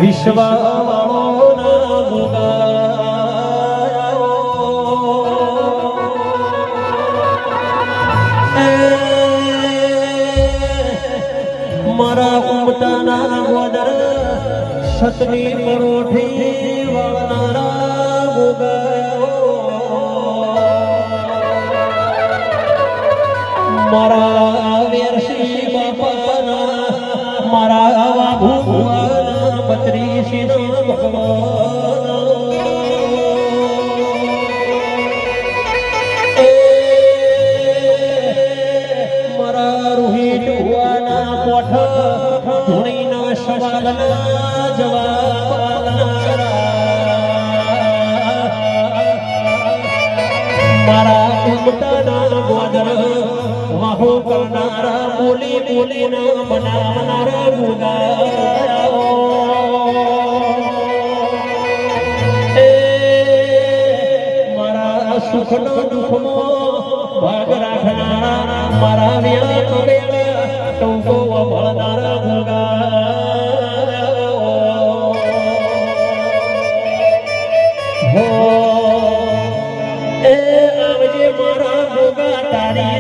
વિશ્વવાળોના ભોગા મારા ઉમટાના ગોદર સતની પરોઠી વાળનારા ભોગા મારા વેરસી બાપાના મારા આવા ભૂવાના બત્રીસી ભગવાન મારા રોહિત ભુવાના કોઠ ધૂણીના સવાલના જવાબ મારા ઉમટાના ગોદર વાહો કરનારા બોલી બોલીને બનાવનારા ભૂગા મારા સુખનો દુઃખમાં ભાગ રાખનારા મારા વેળા વેળા ટૂંકો વળનારા ભૂગા હો એ આવજે મારા ભૂગા તારી